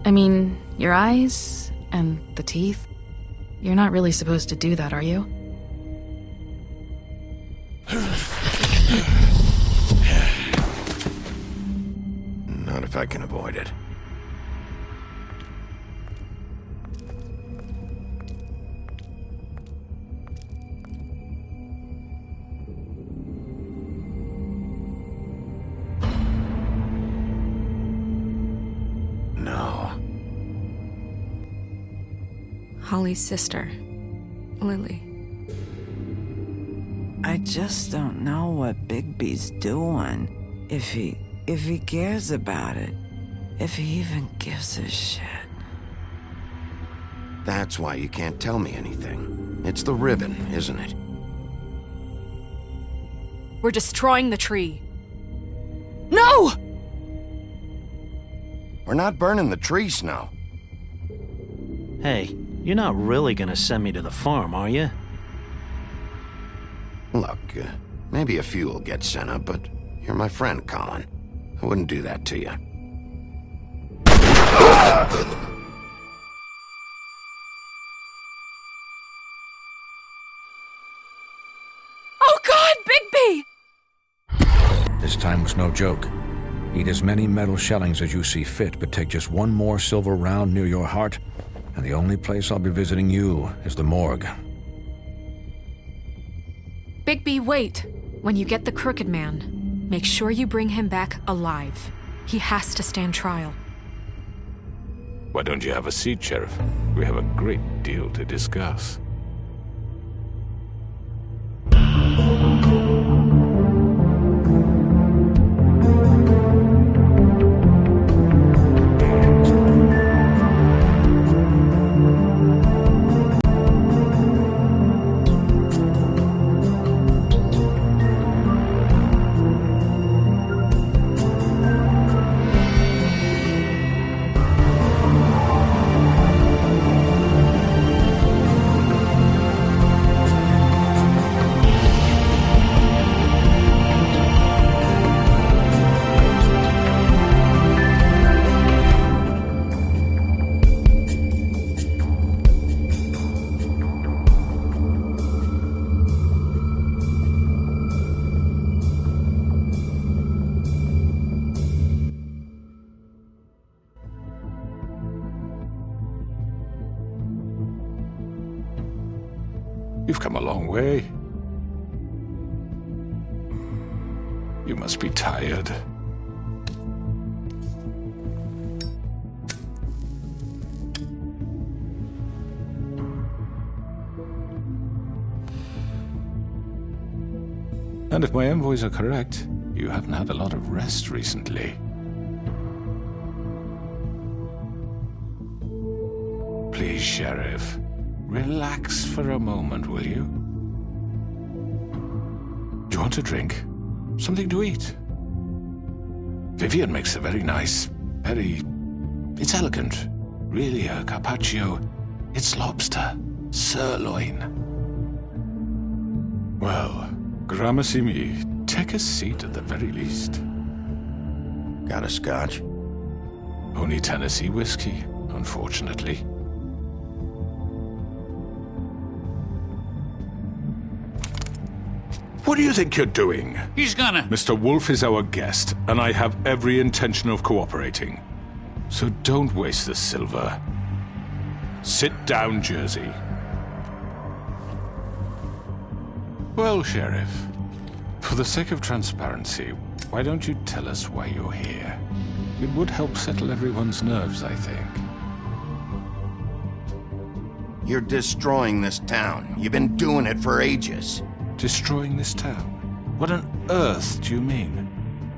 I mean, your eyes and the teeth. You're not really supposed to do that, are you? Not if I can avoid it. No. Holly's sister, Lily. I just don't know what Bigby's doing. If he cares about it. If he even gives a shit. That's why you can't tell me anything. It's the ribbon, isn't it? We're destroying the tree. No! We're not burning the tree, Snow. Hey, you're not really gonna send me to the farm, are you? Look, maybe a few will get sent up, but you're my friend, Colin. I wouldn't do that to you. Oh God, Bigby! This time was no joke. Eat as many metal shellings as you see fit, but take just one more silver round near your heart, and the only place I'll be visiting you is the morgue. Bigby, wait. When you get the Crooked Man, make sure you bring him back alive. He has to stand trial. Why don't you have a seat, Sheriff? We have a great deal to discuss. You've come a long way. You must be tired. And if my envoys are correct, you haven't had a lot of rest recently. Please, Sheriff. Relax for a moment, will you? Do you want a drink? Something to eat? Vivian makes a very nice, It's elegant. Really a carpaccio. It's lobster. Sirloin. Well, gramercy me. Take a seat at the very least. Got a scotch? Only Tennessee whiskey, unfortunately. What do you think you're doing? He's gonna... Mr. Wolf is our guest, and I have every intention of cooperating. So don't waste the silver. Sit down, Jersey. Well, Sheriff, for the sake of transparency, why don't you tell us why you're here? It would help settle everyone's nerves, I think. You're destroying this town. You've been doing it for ages. Destroying this town? What on earth do you mean?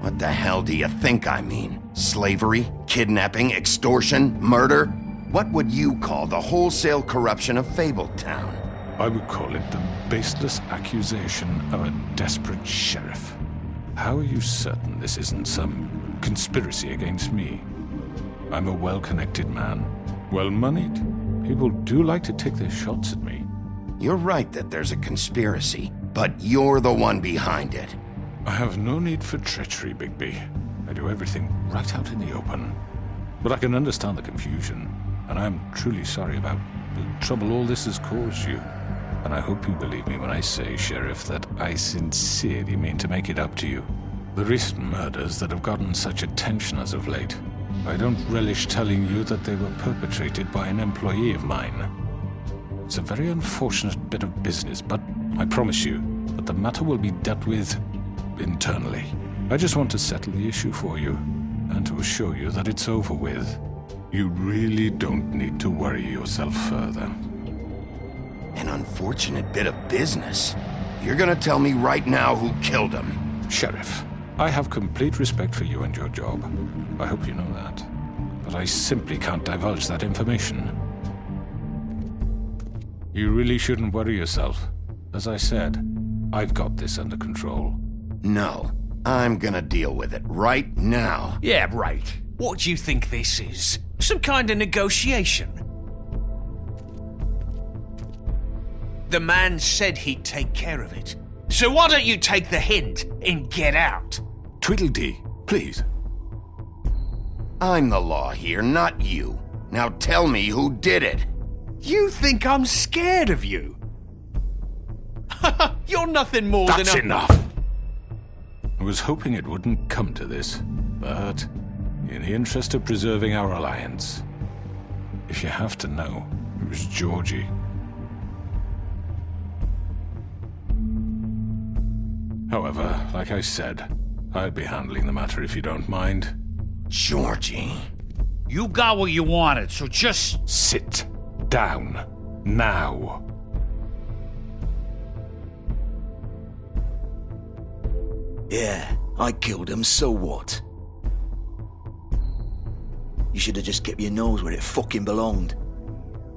What the hell do you think I mean? Slavery? Kidnapping? Extortion? Murder? What would you call the wholesale corruption of Fabletown? I would call it the baseless accusation of a desperate sheriff. How are you certain this isn't some conspiracy against me? I'm a well-connected man, well-moneyed. People do like to take their shots at me. You're right that there's a conspiracy, but you're the one behind it. I have no need for treachery, Bigby. I do everything right out in the open. But I can understand the confusion, and I'm truly sorry about the trouble all this has caused you. And I hope you believe me when I say, Sheriff, that I sincerely mean to make it up to you. The recent murders that have gotten such attention as of late, I don't relish telling you that they were perpetrated by an employee of mine. It's a very unfortunate bit of business, but I promise you that the matter will be dealt with internally. I just want to settle the issue for you, and to assure you that it's over with. You really don't need to worry yourself further. An unfortunate bit of business? You're gonna tell me right now who killed him? Sheriff, I have complete respect for you and your job. I hope you know that. But I simply can't divulge that information. You really shouldn't worry yourself. As I said, I've got this under control. No, I'm gonna deal with it right now. Yeah, right. What do you think this is? Some kind of negotiation? The man said he'd take care of it. So why don't you take the hint and get out? Tweedledee, please. I'm the law here, not you. Now tell me who did it. You think I'm scared of you? You're nothing more That's than a... enough! I was hoping it wouldn't come to this, but in the interest of preserving our alliance, if you have to know, it was Georgie. However, like I said, I'll be handling the matter if you don't mind. Georgie. You got what you wanted, so just... Sit down. Now. Yeah, I killed him, so what? You should have just kept your nose where it fucking belonged.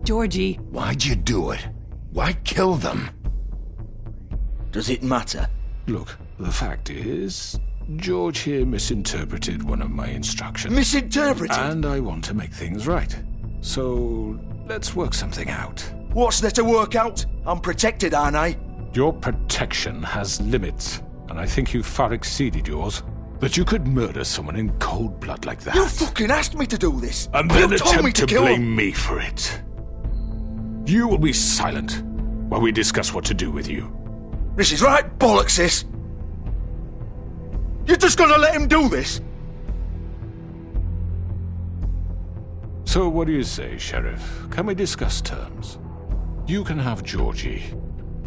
Georgie. Why'd you do it? Why kill them? Does it matter? Look, the fact is, George here misinterpreted one of my instructions. Misinterpreted? And I want to make things right. So, let's work something out. What's there to work out? I'm protected, aren't I? Your protection has limits, and I think you've far exceeded yours. That you could murder someone in cold blood like that. You fucking asked me to do this! And then you told me attempt to kill blame him. me for it. You will be silent while we discuss what to do with you. This is right bollocks, this! You're just gonna let him do this? So what do you say, Sheriff? Can we discuss terms? You can have Georgie.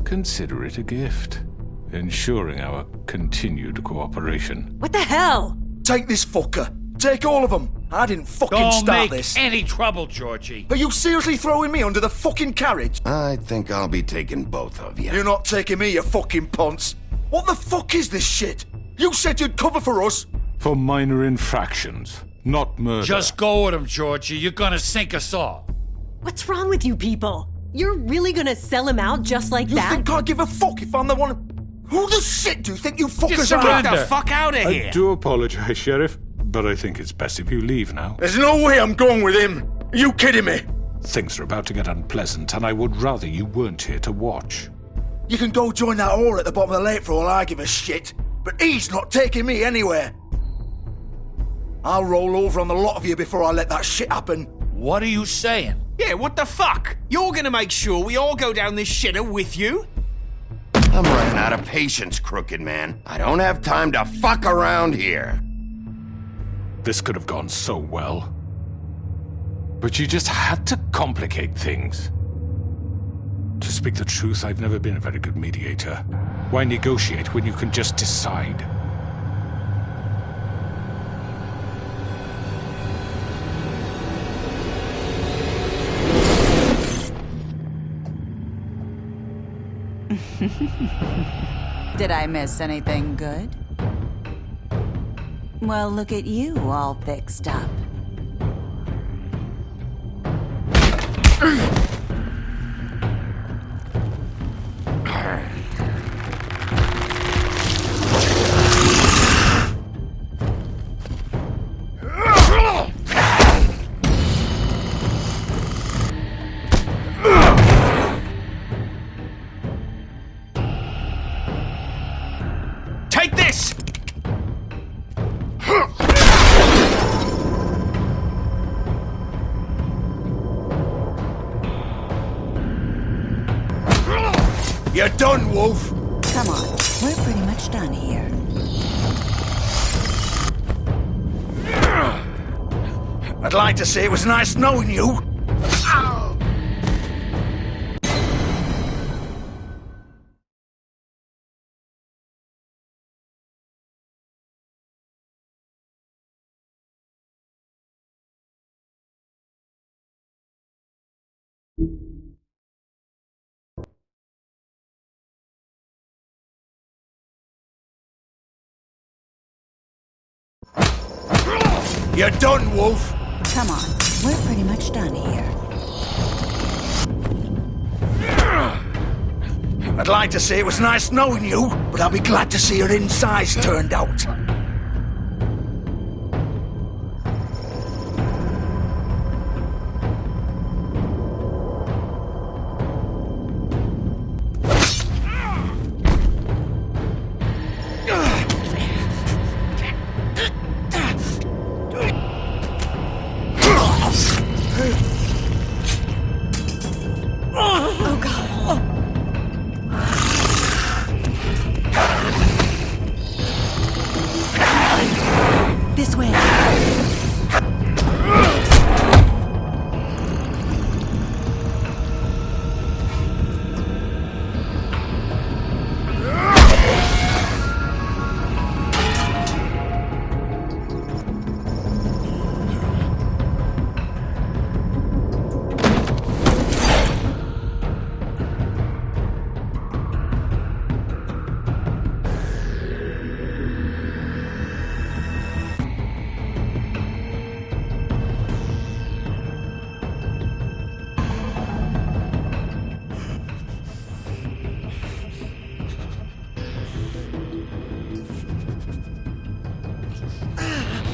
Consider it a gift, ensuring our continued cooperation. What the hell? Take this fucker. Take all of them. I didn't fucking Don't start make this. any trouble, Georgie. Are you seriously throwing me under the fucking carriage? I think I'll be taking both of you. You're not taking me, you fucking ponce. What the fuck is this shit? You said you'd cover for us. For minor infractions, not murder. Just go with him, Georgie. You're gonna sink us all. What's wrong with you people? You're really gonna sell him out just like You that? think I give a fuck if I'm the one... Who the shit do you think you fuckers are? surrender. Get the fuck out of I here! do apologize, Sheriff, but I think it's best if you leave now. There's no way I'm going with him. Are you kidding me? Things are about to get unpleasant, and I would rather you weren't here to watch. You can go join that whore at the bottom of the lake for all I give a shit. But he's not taking me anywhere. I'll roll over on the lot of you before I let that shit happen. What are you saying? Yeah, what the fuck? You're gonna make sure we all go down this shitter with you? I'm running out of patience, crooked man. I don't have time to fuck around here. This could have gone so well. But you just had to complicate things. To speak the truth, I've never been a very good mediator. Why negotiate when you can just decide? Did I miss anything good? Well, look at you, all fixed up. Take this! You're done, Wolf. Come on, we're pretty much done here. I'd like to say it was nice knowing you. You're done, Wolf. Come on, we're pretty much done here. I'd like to say it was nice knowing you, but I'll be glad to see your insides turned out. Oh, God. This way.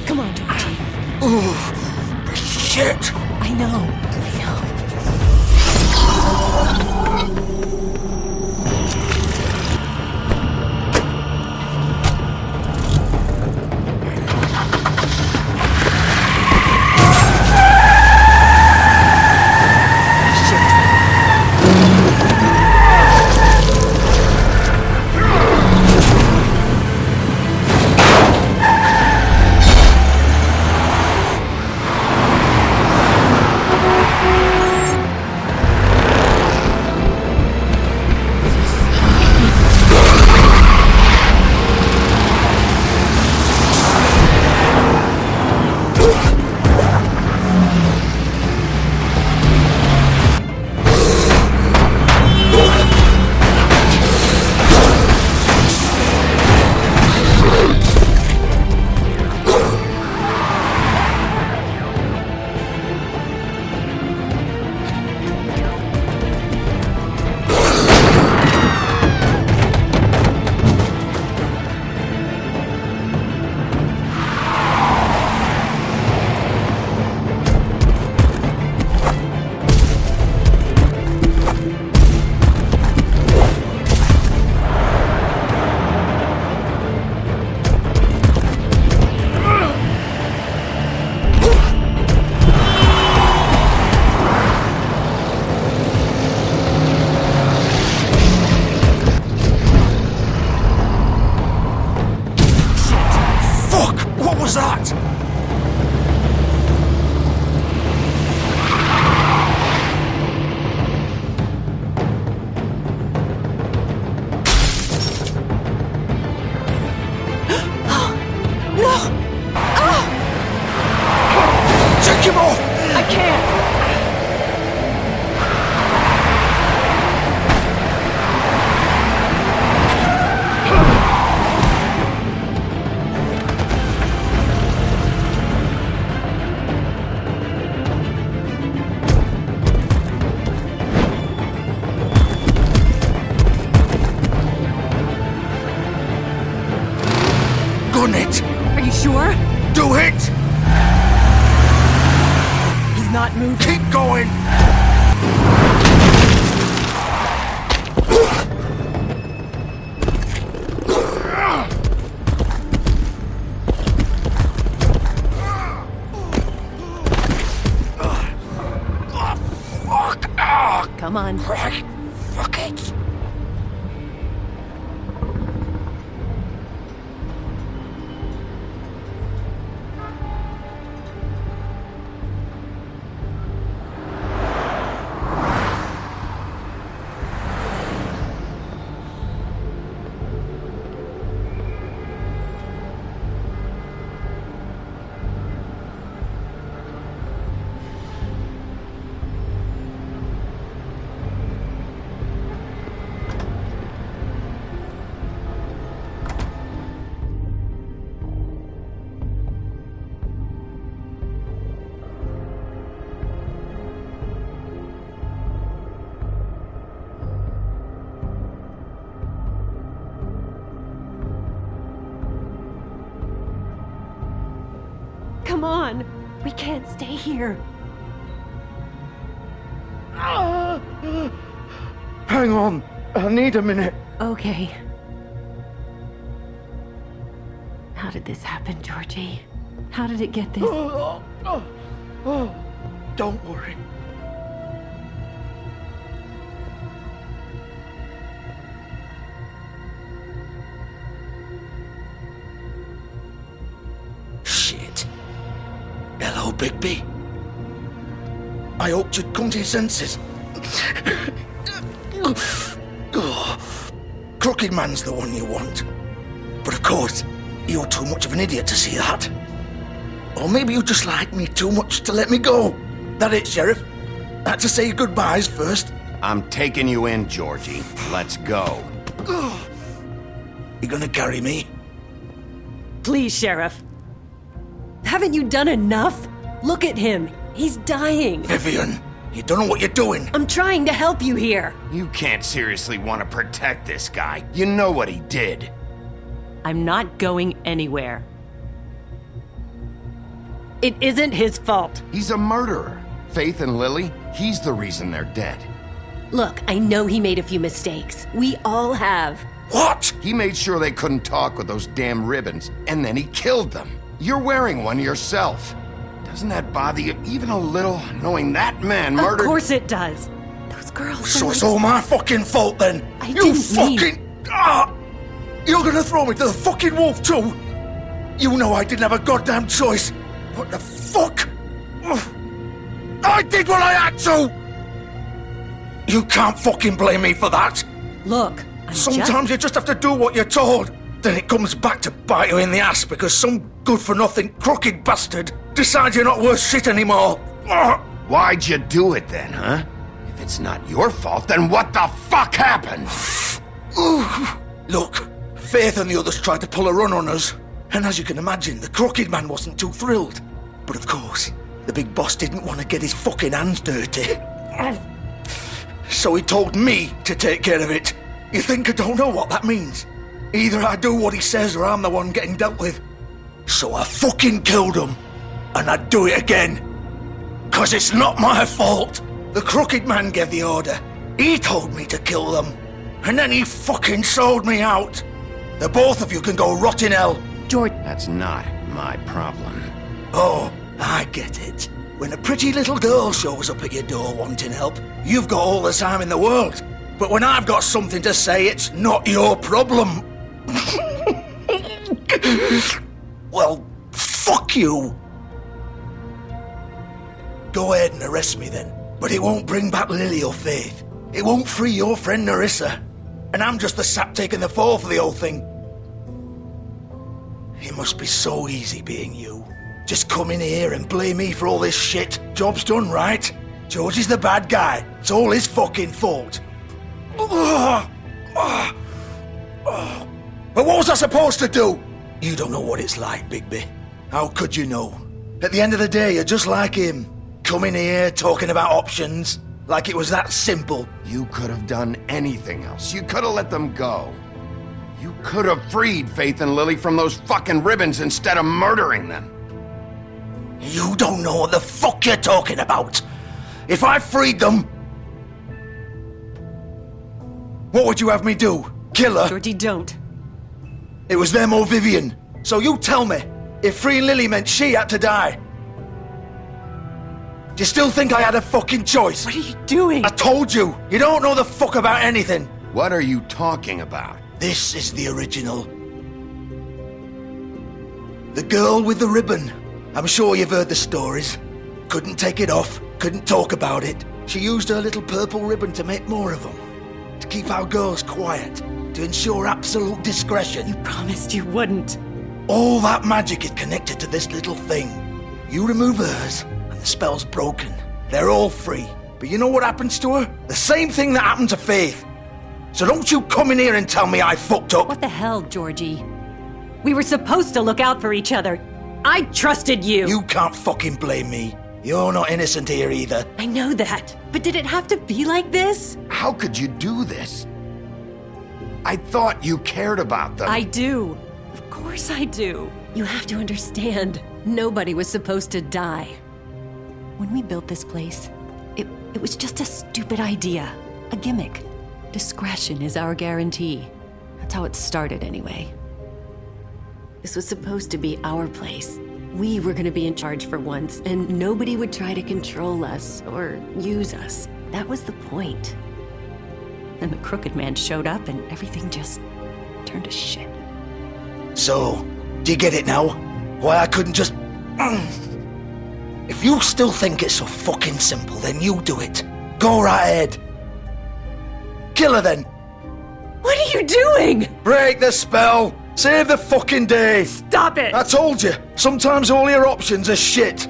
Come on, Georgie. Ooh, shit. I know. done it! Are you sure? Do it! He's not moving. Keep going! Come on. Right. Fuck it. Come on. We can't stay here. Hang on. I need a minute. Okay. How did this happen, Georgie? How did it get this? Don't worry. Shit. Hello, Bigby. I hoped you'd come to your senses. Crooked Man's the one you want. But of course, you're too much of an idiot to see that. Or maybe you just like me too much to let me go. That it, Sheriff? I had to say goodbyes first. I'm taking you in, Georgie. Let's go. You gonna carry me? Please, Sheriff. Haven't you done enough? Look at him. He's dying. Vivian, you don't know what you're doing. I'm trying to help you here. You can't seriously want to protect this guy. You know what he did. I'm not going anywhere. It isn't his fault. He's a murderer. Faith and Lily, he's the reason they're dead. Look, I know he made a few mistakes. We all have. What? He made sure they couldn't talk with those damn ribbons, and then he killed them. You're wearing one yourself. Doesn't that bother you even a little, knowing that man murdered— Of course it does. Those girls— So it's all my fucking fault then? I You didn't fucking— You're gonna throw me to the fucking wolf too? You know I didn't have a goddamn choice. What the fuck? I did what I had to! You can't fucking blame me for that. Look, Sometimes you just have to do what you're told. Then it comes back to bite you in the ass because some good-for-nothing crooked bastard decides you're not worth shit anymore. Why'd you do it then, huh? If it's not your fault, then what the fuck happened? Look, Faith and the others tried to pull a run on us. And as you can imagine, the Crooked Man wasn't too thrilled. But of course, the big boss didn't want to get his fucking hands dirty. So he told me to take care of it. You think I don't know what that means? Either I do what he says or I'm the one getting dealt with. So I fucking killed him. And I'd do it again. 'Cause it's not my fault. The Crooked Man gave the order. He told me to kill them. And then he fucking sold me out. The both of you can go rot in hell. George— That's not my problem. Oh, I get it. When a pretty little girl shows up at your door wanting help, you've got all the time in the world. But when I've got something to say, it's not your problem. Well, fuck you. Go ahead and arrest me then. But it won't bring back Lily or Faith. It won't free your friend Narissa. And I'm just the sap taking the fall for the whole thing. It must be so easy being you. Just come in here and blame me for all this shit. Job's done, right? George is the bad guy. It's all his fucking fault. But what was I supposed to do? You don't know what it's like, Bigby. How could you know? At the end of the day, you're just like him. Coming here, talking about options. Like it was that simple. You could have done anything else. You could have let them go. You could have freed Faith and Lily from those fucking ribbons instead of murdering them. You don't know what the fuck you're talking about. If I freed them... What would you have me do? Kill her? Georgie, don't. It was them or Vivian. So you tell me, if freeing Lily meant she had to die, do you still think I had a fucking choice? What are you doing? I told you, you don't know the fuck about anything. What are you talking about? This is the original. The girl with the ribbon. I'm sure you've heard the stories. Couldn't take it off, couldn't talk about it. She used her little purple ribbon to make more of them. To keep our girls quiet. To ensure absolute discretion. You promised you wouldn't. All that magic is connected to this little thing. You remove hers, and the spell's broken. They're all free. But you know what happens to her? The same thing that happened to Faith. So don't you come in here and tell me I fucked up. What the hell, Georgie? We were supposed to look out for each other. I trusted you. You can't fucking blame me. You're not innocent here either. I know that. But did it have to be like this? How could you do this? I thought you cared about them. I do. Of course I do. You have to understand. Nobody was supposed to die. When we built this place, it was just a stupid idea. A gimmick. Discretion is our guarantee. That's how it started anyway. This was supposed to be our place. We were gonna be in charge for once, and nobody would try to control us or use us. That was the point. Then the crooked man showed up and everything just turned to shit. So, do you get it now? Why I couldn't just... If you still think it's so fucking simple, then you do it. Go right ahead. Kill her then. What are you doing? Break the spell. Save the fucking day. Stop it. I told you. Sometimes all your options are shit.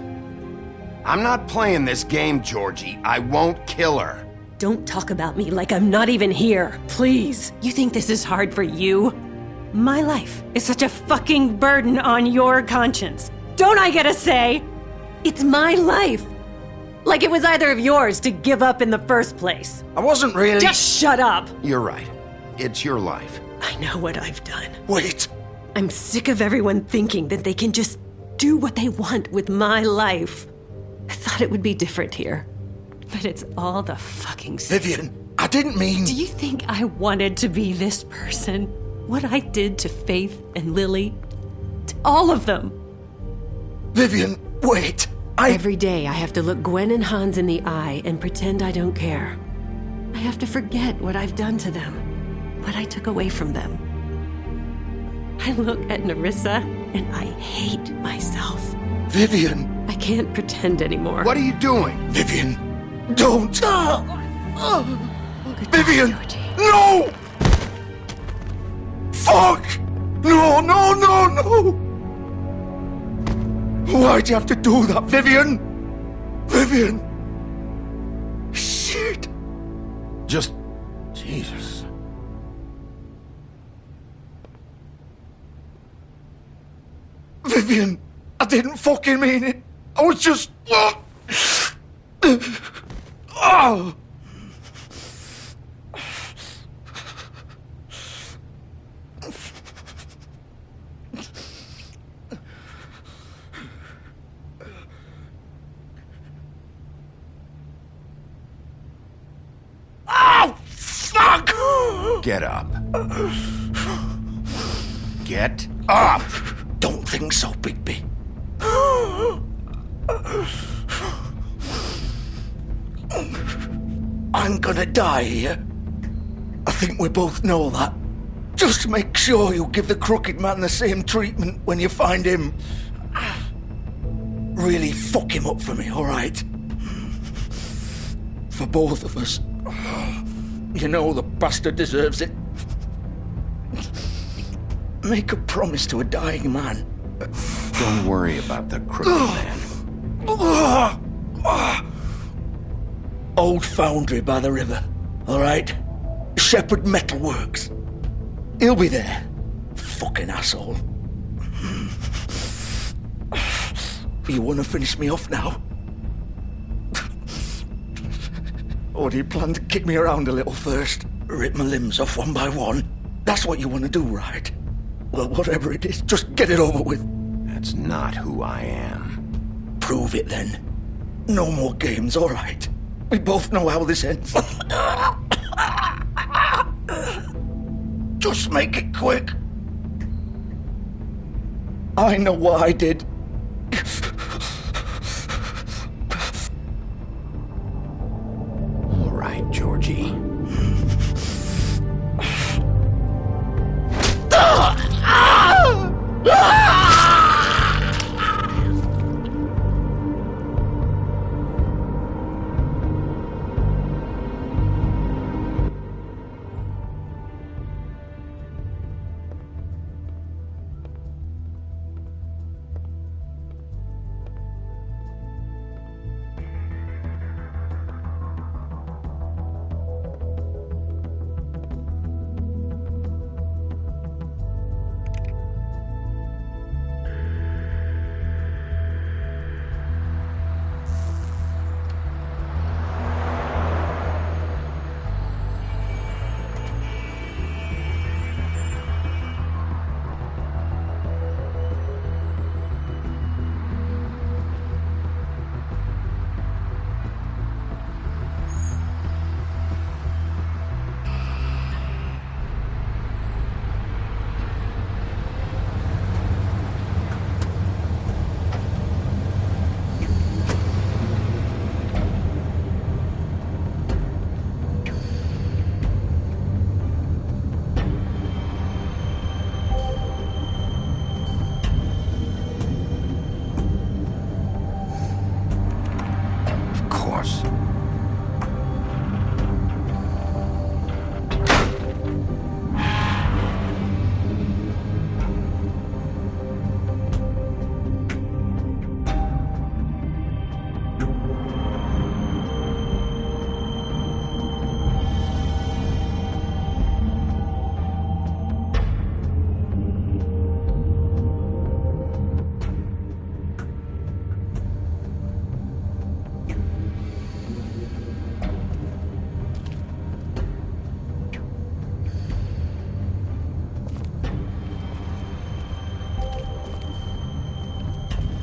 I'm not playing this game, Georgie. I won't kill her. Don't talk about me like I'm not even here. Please. You think this is hard for you? My life is such a fucking burden on your conscience. Don't I get a say? It's my life. Like it was either of yours to give up in the first place. I wasn't really... Just shut up. You're right. It's your life. I know what I've done. Wait. I'm sick of everyone thinking that they can just do what they want with my life. I thought it would be different here. But it's all the fucking same. Vivian, I didn't mean... Do you think I wanted to be this person? What I did to Faith and Lily? To all of them? Vivian, wait. Every day I have to look Gwen and Hans in the eye and pretend I don't care. I have to forget what I've done to them. What I took away from them. I look at Nerissa and I hate myself. Vivian. I can't pretend anymore. What are you doing? Vivian, don't. Vivian, Georgie. no! Fuck! No, no, no, no! Why'd you have to do that, Vivian? Vivian! Shit! Just... Jesus. Vivian, I didn't fucking mean it. I was just... Oh! Fuck! Get up. Get up! Don't think so, Bigby. I'm gonna die here. I think we both know that. Just make sure you give the crooked man the same treatment when you find him. Really fuck him up for me, alright? For both of us. You know the bastard deserves it. Make a promise to a dying man. Don't worry about the crooked man. Old foundry by the river, alright? Shepherd Metalworks. He'll be there. Fucking asshole. You wanna finish me off now? Or do you plan to kick me around a little first? Rip my limbs off one by one? That's what you want to do, right? Well, whatever it is, just get it over with. That's not who I am. Prove it then. No more games, all right? We both know how this ends. Just make it quick. I know what I did. All right, Georgie.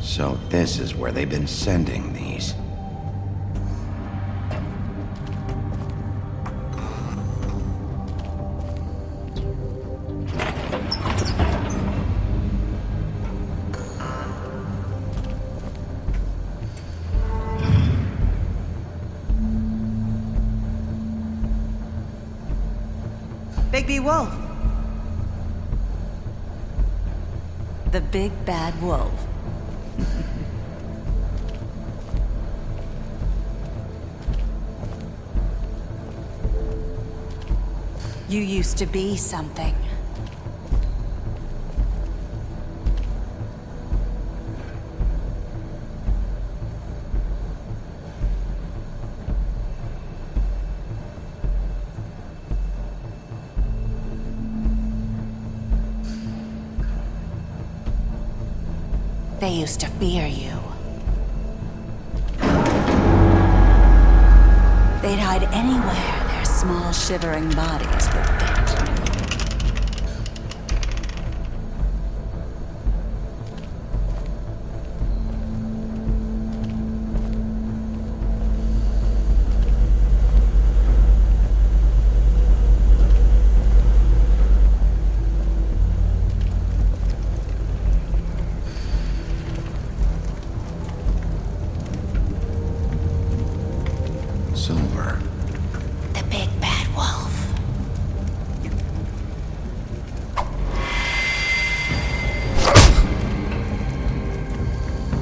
So this is where they've been sending these. Bigby Wolf. The big bad wolf. You used to be something. They used to fear you. They'd hide anywhere their small, shivering bodies would fit. Silver. The big bad wolf.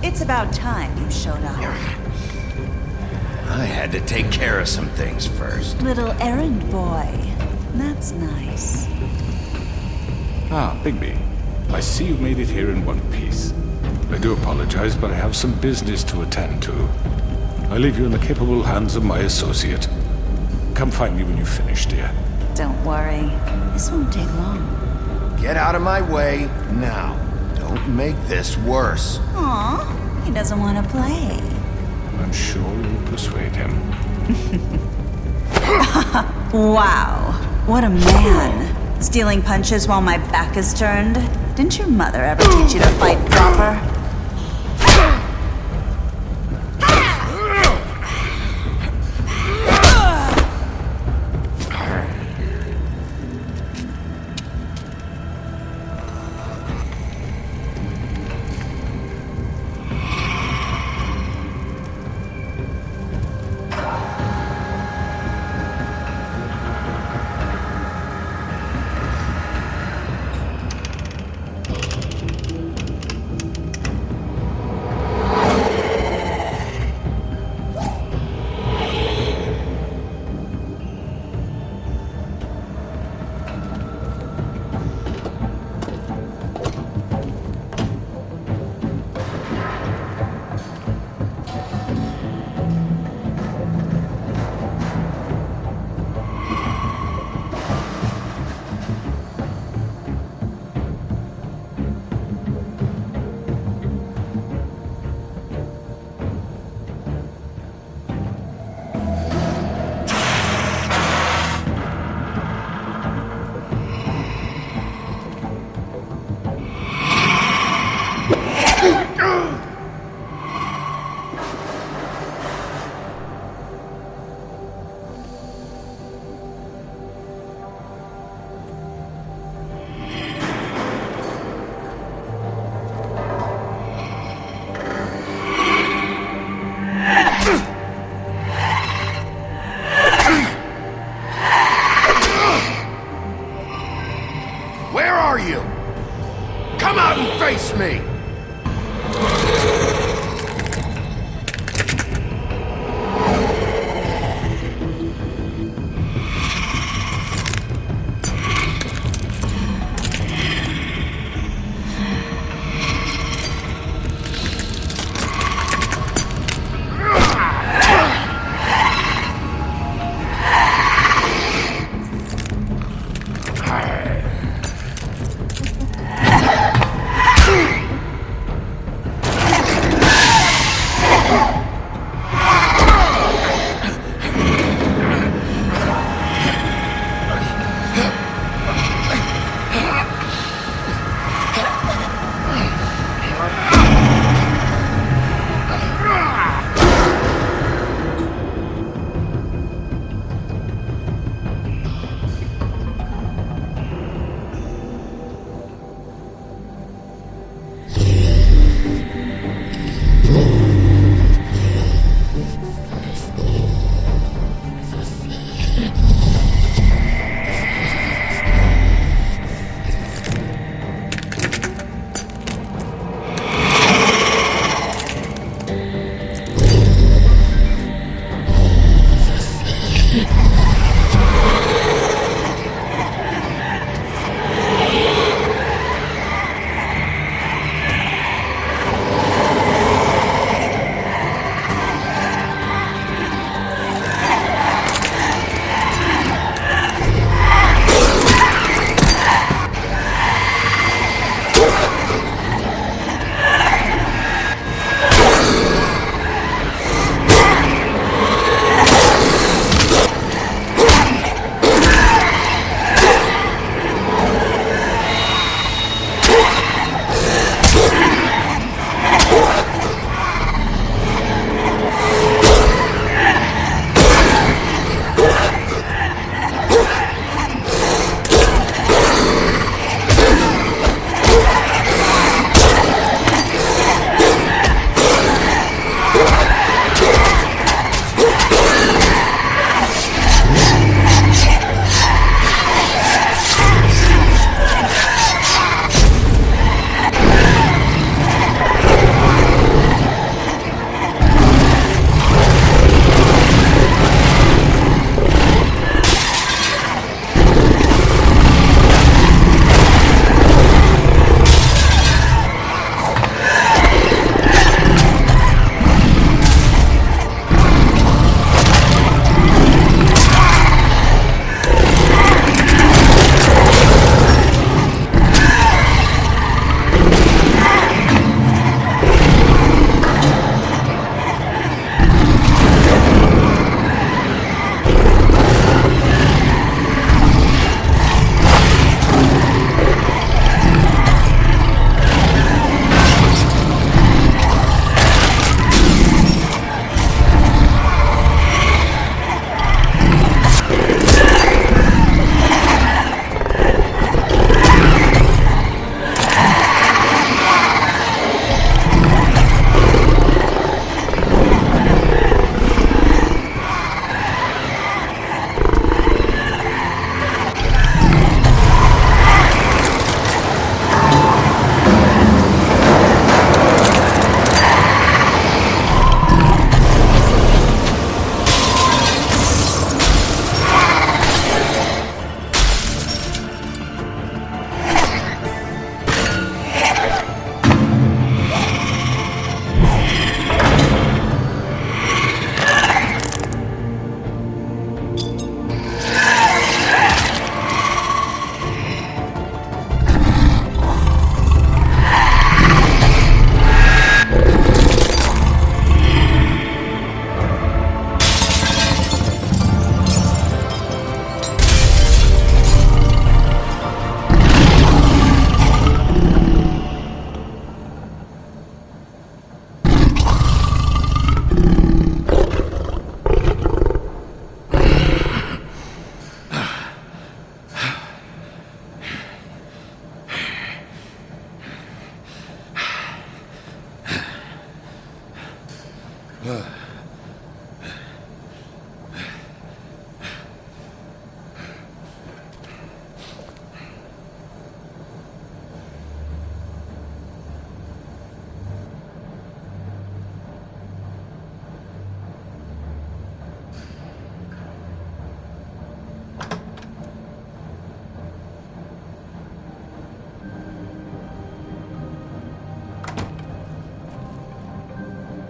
It's about time you showed up. I had to take care of some things first. Little errand boy. That's nice. Ah, Bigby. I see you made it here in one piece. I do apologize, but I have some business to attend to. I leave you in the capable hands of my associate. Come find me when you've finished, dear. Don't worry. This won't take long. Get out of my way now. Don't make this worse. Aw, he doesn't want to play. I'm sure you'll persuade him. Wow, what a man. Stealing punches while my back is turned? Didn't your mother ever teach you to fight proper?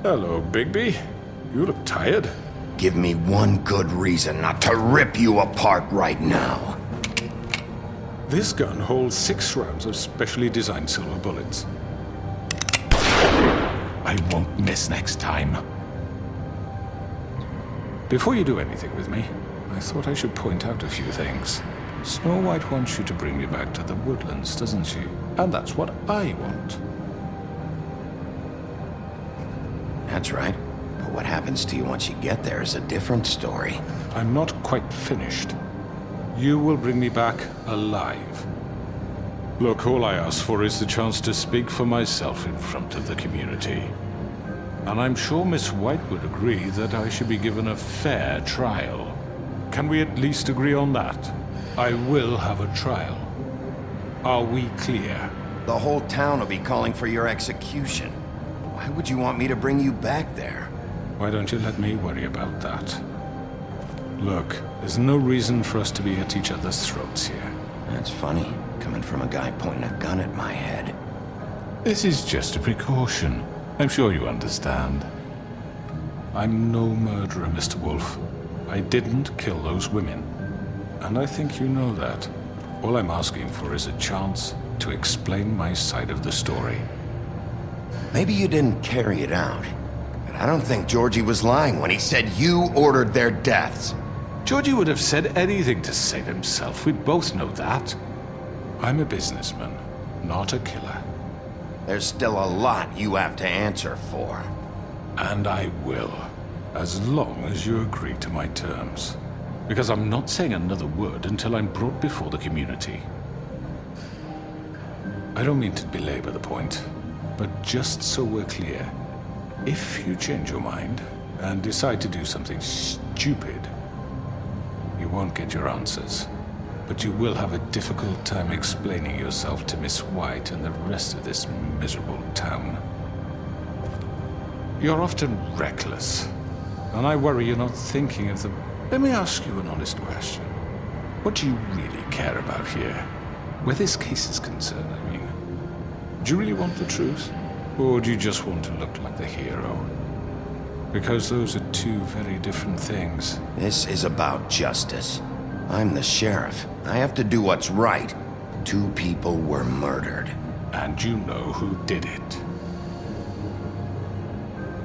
Hello, Bigby. You look tired. Give me one good reason not to rip you apart right now. This gun holds 6 rounds of specially designed silver bullets. I won't miss next time. Before you do anything with me, I thought I should point out a few things. Snow White wants you to bring me back to the woodlands, doesn't she? And that's what I want. That's right. But what happens to you once you get there is a different story. I'm not quite finished. You will bring me back alive. Look, all I ask for is the chance to speak for myself in front of the community. And I'm sure Miss White would agree that I should be given a fair trial. Can we at least agree on that? I will have a trial. Are we clear? The whole town will be calling for your execution. Why would you want me to bring you back there? Why don't you let me worry about that? Look, there's no reason for us to be at each other's throats here. That's funny, coming from a guy pointing a gun at my head. This is just a precaution. I'm sure you understand. I'm no murderer, Mr. Wolf. I didn't kill those women. And I think you know that. All I'm asking for is a chance to explain my side of the story. Maybe you didn't carry it out, but I don't think Georgie was lying when he said you ordered their deaths. Georgie would have said anything to save himself. We both know that. I'm a businessman, not a killer. There's still a lot you have to answer for. And I will, as long as you agree to my terms. Because I'm not saying another word until I'm brought before the community. I don't mean to belabor the point, but just so we're clear, if you change your mind and decide to do something stupid, you won't get your answers. But you will have a difficult time explaining yourself to Miss White and the rest of this miserable town. You're often reckless, and I worry you're not thinking of the... Let me ask you an honest question. What do you really care about here? Where this case is concerned, I mean. Do you really want the truth? Or do you just want to look like the hero? Because those are two very different things. This is about justice. I'm the sheriff. I have to do what's right. 2 people were murdered. And you know who did it.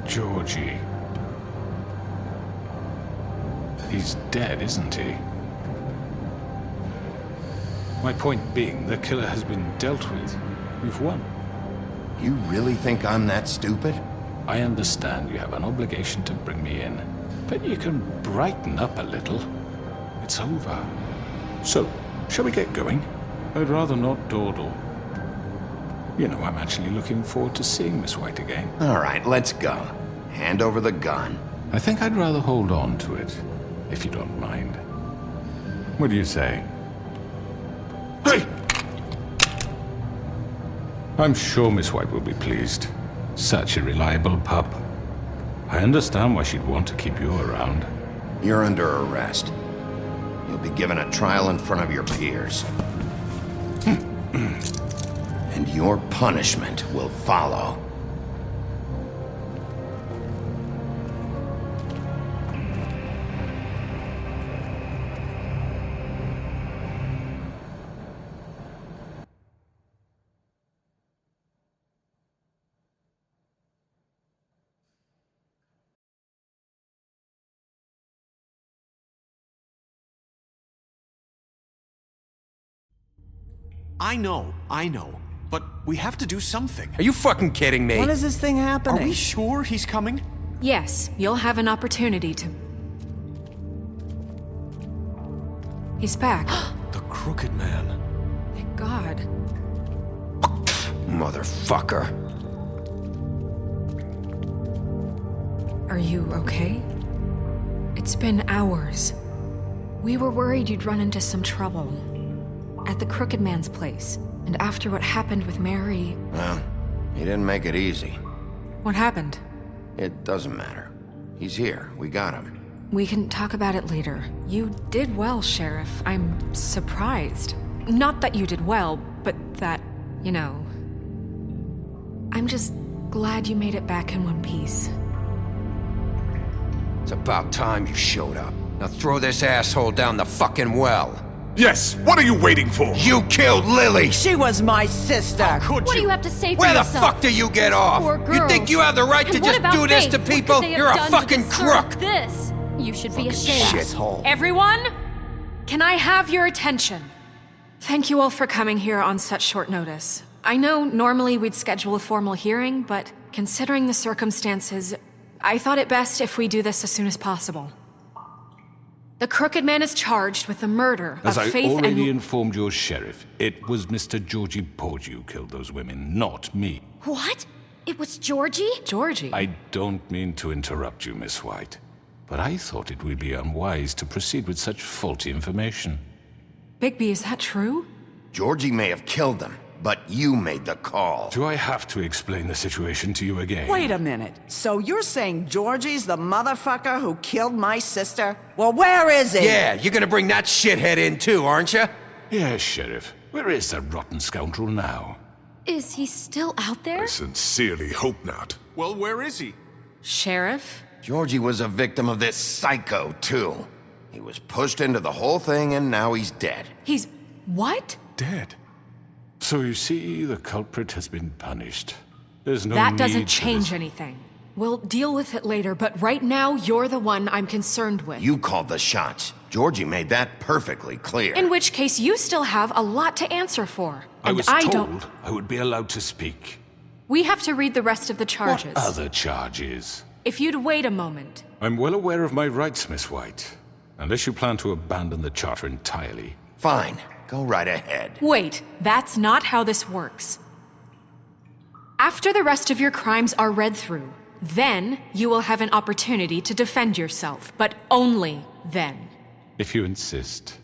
Georgie. He's dead, isn't he? My point being, the killer has been dealt with. We've won. You really think I'm that stupid? I understand you have an obligation to bring me in, but you can brighten up a little. It's over. So, shall we get going? I'd rather not dawdle. You know, I'm actually looking forward to seeing Miss White again. All right, let's go. Hand over the gun. I think I'd rather hold on to it, if you don't mind. What do you say? Hey! I'm sure Miss White will be pleased. Such a reliable pup. I understand why she'd want to keep you around. You're under arrest. You'll be given a trial in front of your peers. And your punishment will follow. I know. But we have to do something. Are you fucking kidding me? When is this thing happening? Are we sure he's coming? Yes, you'll have an opportunity to... He's back. The Crooked Man. Thank God. Motherfucker. Are you okay? It's been hours. We were worried you'd run into some trouble. At the Crooked Man's place. And after what happened with Mary... Well, he didn't make it easy. What happened? It doesn't matter. He's here. We got him. We can talk about it later. You did well, Sheriff. I'm surprised. Not that you did well, but that, you know... I'm just glad you made it back in one piece. It's about time you showed up. Now throw this asshole down the fucking well. Yes, what are you waiting for? You killed Lily! She was my sister. How could What you? do you have to say for Where yourself? the fuck do you get off? Poor You think girls. you have the right to And what just about do this Faith? to What could people? they have You're a done to fucking deserve crook! This. You should be ashamed. Shithole. Everyone, can I have your attention? Thank you all for coming here on such short notice. I know normally we'd schedule a formal hearing, but considering the circumstances, I thought it best if we do this as soon as possible. The Crooked Man is charged with the murder As of I Faith already and... informed your sheriff, it was Mr. Georgie Porgy who killed those women, not me. What? It was Georgie? Georgie? I don't mean to interrupt you, Miss White, but I thought it would be unwise to proceed with such faulty information. Bigby, is that true? Georgie may have killed them, but you made the call. Do I have to explain the situation to you again? Wait a minute. So you're saying Georgie's the motherfucker who killed my sister? Well, where is he? Yeah, you're gonna bring that shithead in too, aren't you? Yes, Sheriff. Where is that rotten scoundrel now? Is he still out there? I sincerely hope not. Well, where is he? Sheriff? Georgie was a victim of this psycho, too. He was pushed into the whole thing and now he's dead. He's... what? Dead. So you see, the culprit has been punished. There's no That need doesn't for change this. anything. We'll deal with it later, but right now, you're the one I'm concerned with. You called the shots. Georgie made that perfectly clear. In which case, you still have a lot to answer for. I And was I told don't... I would be allowed to speak. We have to read the rest of the charges. What other charges? If you'd wait a moment. I'm well aware of my rights, Miss White. Unless you plan to abandon the charter entirely. Fine. Go right ahead. Wait, that's not how this works. After the rest of your crimes are read through, then you will have an opportunity to defend yourself, but only then. If you insist.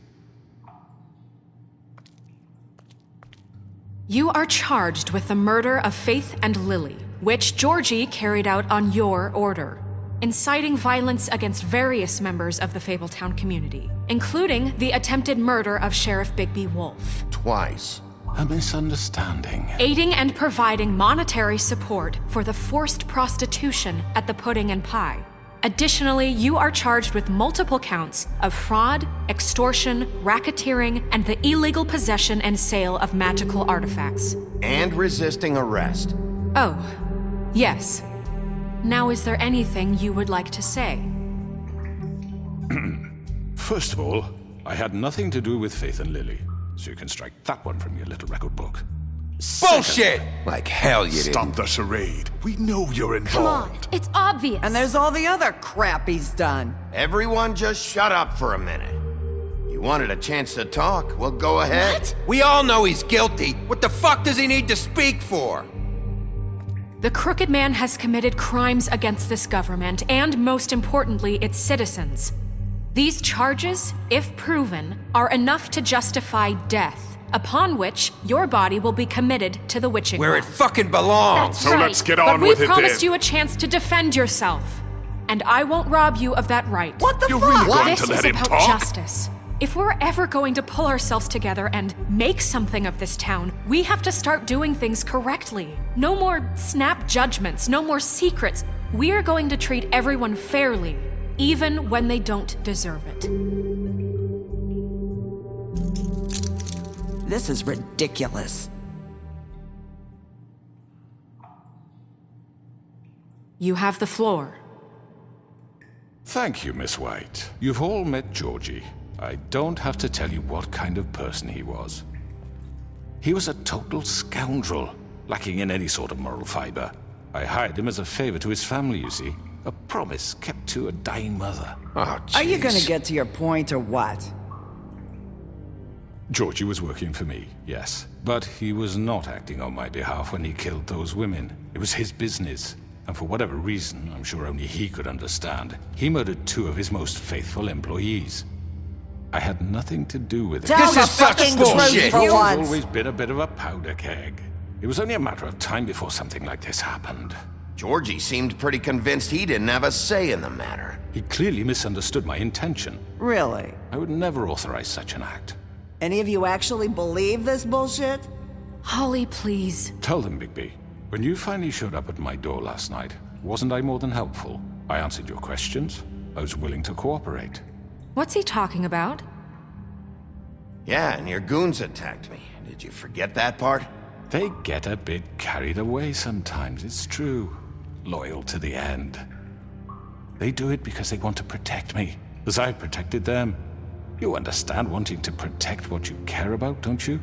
You are charged with the murder of Faith and Lily, which Georgie carried out on your order, inciting violence against various members of the Fabletown community, including the attempted murder of Sheriff Bigby Wolf. Twice. A misunderstanding. Aiding and providing monetary support for the forced prostitution at the Pudding and Pie. Additionally, you are charged with multiple counts of fraud, extortion, racketeering, and the illegal possession and sale of magical artifacts. And resisting arrest. Oh, yes. Now, is there anything you would like to say? First of all, I had nothing to do with Faith and Lily, so you can strike that one from your little record book. Bullshit! Like hell you Stop didn't. the charade. We know you're Come on, involved. it's obvious. And there's all the other crap he's done. Everyone just shut up for a minute. You wanted a chance to talk? Well, go ahead. What? We all know he's guilty. What the fuck does he need to speak for? The Crooked Man has committed crimes against this government and, most importantly, its citizens. These charges, if proven, are enough to justify death, upon which your body will be committed to the witching Where it well. fucking belongs. That's So right. let's get But on we with it promised then. you a chance to defend yourself, and I won't rob you of that right. What the You're fuck? really going This to let is him about talk? justice. If we're ever going to pull ourselves together and make something of this town, we have to start doing things correctly. No more snap judgments, no more secrets. We are going to treat everyone fairly, even when they don't deserve it. This is ridiculous. You have the floor. Thank you, Miss White. You've all met Georgie. I don't have to tell you what kind of person he was. He was a total scoundrel, lacking in any sort of moral fiber. I hired him as a favor to his family, you see. A promise kept to a dying mother. Oh, Are you jeez. gonna get to your point or what? Georgie was working for me, yes. But he was not acting on my behalf when he killed those women. It was his business. And for whatever reason, I'm sure only he could understand, he murdered 2 of his most faithful employees. I had nothing to do with it. Tell the fucking truth for He's once. always been a bit of a powder keg. It was only a matter of time before something like this happened. Georgie seemed pretty convinced he didn't have a say in the matter. He clearly misunderstood my intention. Really? I would never authorize such an act. Any of you actually believe this bullshit? Holly, please. Tell them, Bigby. When you finally showed up at my door last night, wasn't I more than helpful? I answered your questions. I was willing to cooperate. What's he talking about? Yeah, and your goons attacked me. Did you forget that part? They get a bit carried away sometimes, it's true. Loyal to the end. They do it because they want to protect me, as I've protected them. You understand wanting to protect what you care about, don't you?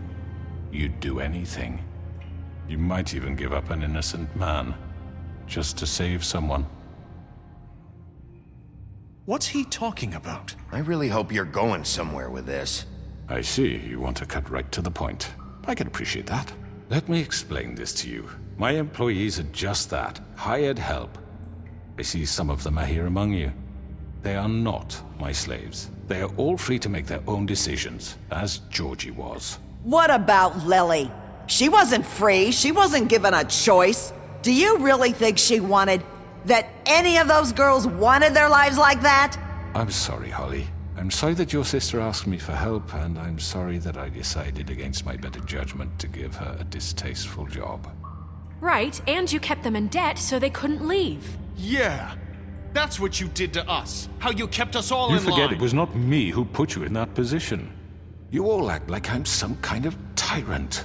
You'd do anything. You might even give up an innocent man, just to save someone. What's he talking about? I really hope you're going somewhere with this. I see, you want to cut right to the point. I can appreciate that. Let me explain this to you. My employees are just that, hired help. I see some of them are here among you. They are not my slaves. They are all free to make their own decisions, as Georgie was. What about Lily? She wasn't free. She wasn't given a choice. Do you really think she wanted... that any of those girls wanted their lives like that? I'm sorry, Holly. I'm sorry that your sister asked me for help, and I'm sorry that I decided against my better judgment to give her a distasteful job. Right, and you kept them in debt so they couldn't leave. Yeah, that's what you did to us. How you kept us all You in line. forget it was not me who put you in that position. You all act like I'm some kind of tyrant.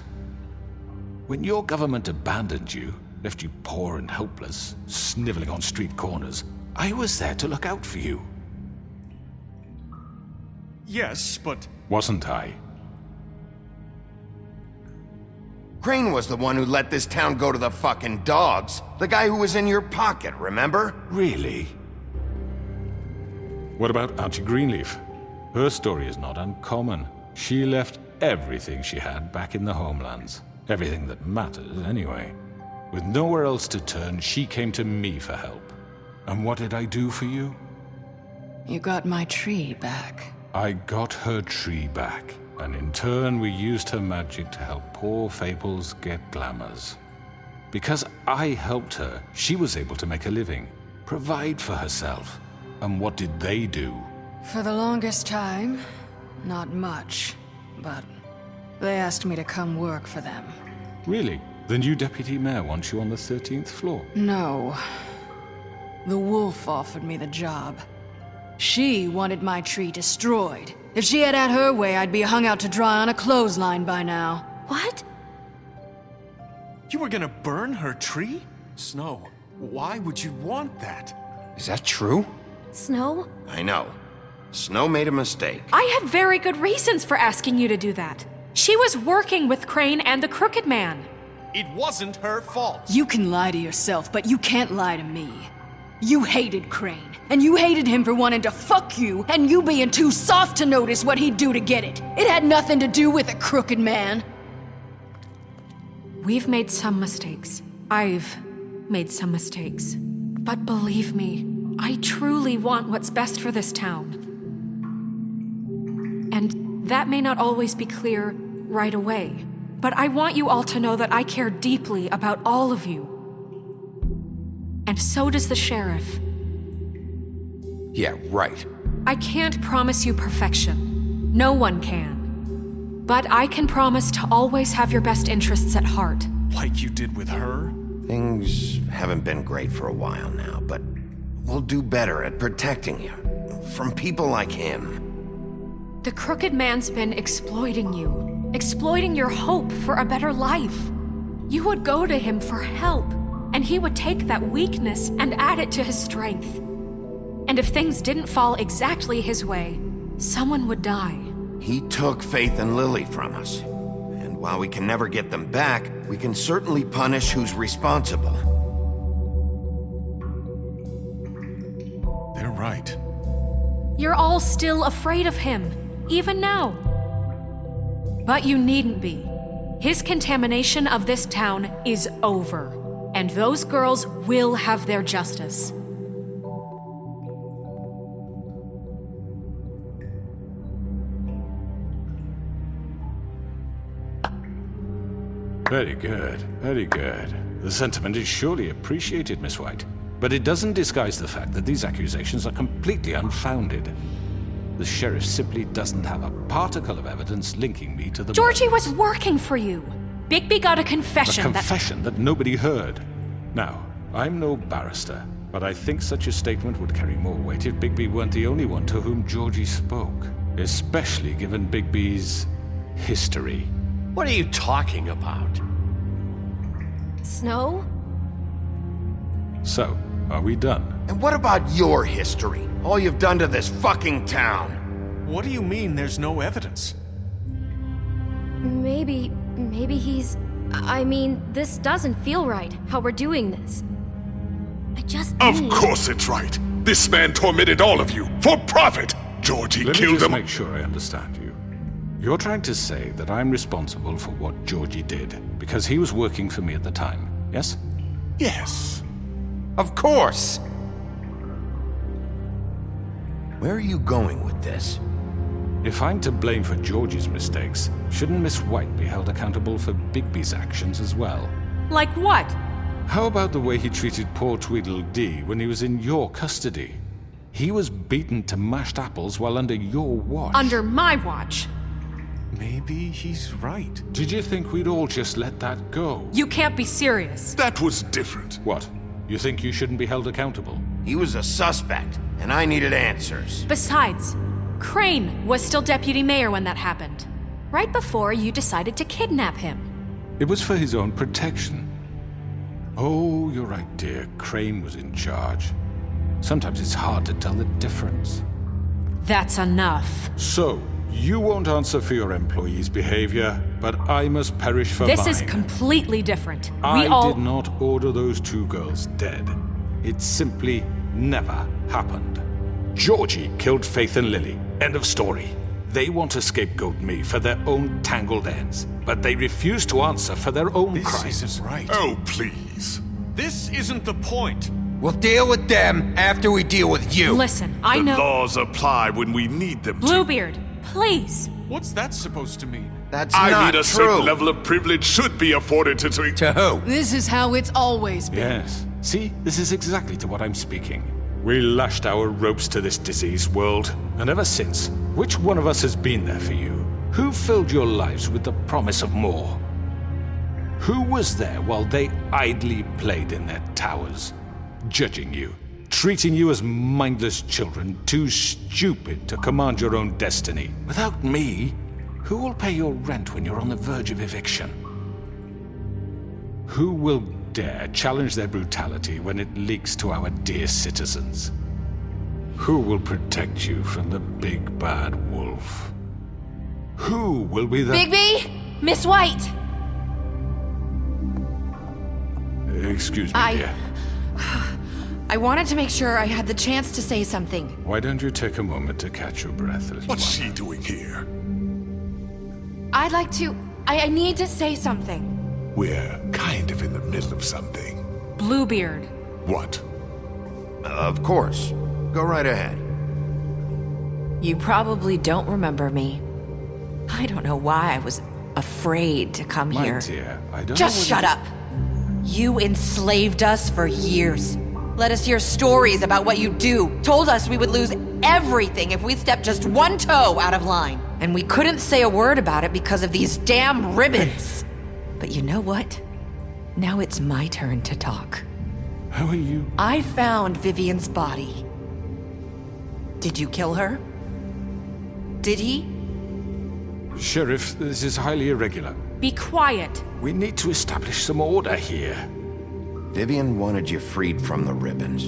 When your government abandoned you, left you poor and helpless, sniveling on street corners, I was there to look out for you. Yes, but... Wasn't I? Crane was the one who let this town go to the fucking dogs. The guy who was in your pocket, remember? Really? What about Auntie Greenleaf? Her story is not uncommon. She left everything she had back in the homelands. Everything that matters, anyway. With nowhere else to turn, she came to me for help. And what did I do for you? You got my tree back. I got her tree back, and in turn we used her magic to help poor Fables get glamours. Because I helped her, she was able to make a living, provide for herself. And what did they do? For the longest time, not much. But they asked me to come work for them. Really? The new deputy mayor wants you on the 13th floor? No. The wolf offered me the job. She wanted my tree destroyed. If she had her way, I'd be hung out to dry on a clothesline by now. What? You were gonna burn her tree? Snow, why would you want that? Is that true? Snow? I know. Snow made a mistake. I had very good reasons for asking you to do that. She was working with Crane and the Crooked Man. It wasn't her fault. You can lie to yourself, but you can't lie to me. You hated Crane, and you hated him for wanting to fuck you, and you being too soft to notice what he'd do to get it. It had nothing to do with a Crooked Man. We've made some mistakes. I've made some mistakes. But believe me, I truly want what's best for this town. And that may not always be clear right away, but I want you all to know that I care deeply about all of you. And so does the sheriff. Yeah, right. I can't promise you perfection. No one can. But I can promise to always have your best interests at heart. Like you did with her? Things haven't been great for a while now, but we'll do better at protecting you. From people like him. The Crooked Man's been exploiting you. Exploiting your hope for a better life. You would go to him for help, and he would take that weakness and add it to his strength. And if things didn't fall exactly his way, someone would die. He took Faith and Lily from us. And while we can never get them back, we can certainly punish who's responsible. They're right. You're all still afraid of him, even now. But you needn't be. His contamination of this town is over. And those girls will have their justice. Very good, very good. The sentiment is surely appreciated, Miss White. But it doesn't disguise the fact that these accusations are completely unfounded. The sheriff simply doesn't have a particle of evidence linking me to the Georgie was working for you. Bigby got a confession A confession that nobody heard. Now, I'm no barrister, but I think such a statement would carry more weight if Bigby weren't the only one to whom Georgie spoke. Especially given Bigby's history. What are you talking about? Snow? So, are we done? And what about your history? All you've done to this fucking town? What do you mean there's no evidence? Maybe he's... I mean, this doesn't feel right, how we're doing this. I just Of need... course it's right. This man tormented all of you for profit. Georgie Let me killed just them. make sure I understand you. You're trying to say that I'm responsible for what Georgie did because he was working for me at the time, yes? Yes. Of course! Where are you going with this? If I'm to blame for Georgie's mistakes, shouldn't Miss White be held accountable for Bigby's actions as well? Like what? How about the way he treated poor Tweedledee when he was in your custody? He was beaten to mashed apples while under your watch. Under my watch. Maybe he's right. Did you think we'd all just let that go? You can't be serious. That was different. What? You think you shouldn't be held accountable? He was a suspect, and I needed answers. Besides, Crane was still deputy mayor when that happened. Right before you decided to kidnap him. It was for his own protection. Oh, you're right, dear. Crane was in charge. Sometimes it's hard to tell the difference. That's enough. So, you won't answer for your employees' behavior, but I must perish for This mine. is completely different. I did not order those two girls dead. It simply never happened. Georgie killed Faith and Lily. End of story. They want to scapegoat me for their own tangled ends, but they refuse to answer for their own crimes. This isn't right. Oh, please. This isn't the point. We'll deal with them after we deal with you. Listen, I know... The laws apply when we need them to. Bluebeard, please. What's that supposed to mean? That's I not mean, a true. certain level of privilege should be afforded to... To who? This is how it's always been. Yes. See, this is exactly to what I'm speaking. We lashed our ropes to this diseased world, and ever since, which one of us has been there for you? Who filled your lives with the promise of more? Who was there while they idly played in their towers, judging you, treating you as mindless children, too stupid to command your own destiny? Without me, who will pay your rent when you're on the verge of eviction? Who will dare challenge their brutality when it leaks to our dear citizens? Who will protect you from the big bad wolf? Who will be the... Bigby! Miss White! Excuse me, dear. I wanted to make sure I had the chance to say something. Why don't you take a moment to catch your breath, little What's one? she doing here? I'd like to... I need to say something. We're kind of in the middle of something. Bluebeard. What? Of course. Go right ahead. You probably don't remember me. I don't know why I was afraid to come My here. dear, I don't Just know shut up. You enslaved us for years. Let us hear stories about what you do. Told us we would lose everything if we stepped just one toe out of line. And we couldn't say a word about it because of these damn ribbons. But you know what? Now it's my turn to talk. How are you? I found Vivian's body. Did you kill her? Did he? Sheriff, this is highly irregular. Be quiet. We need to establish some order here. Vivian wanted you freed from the ribbons.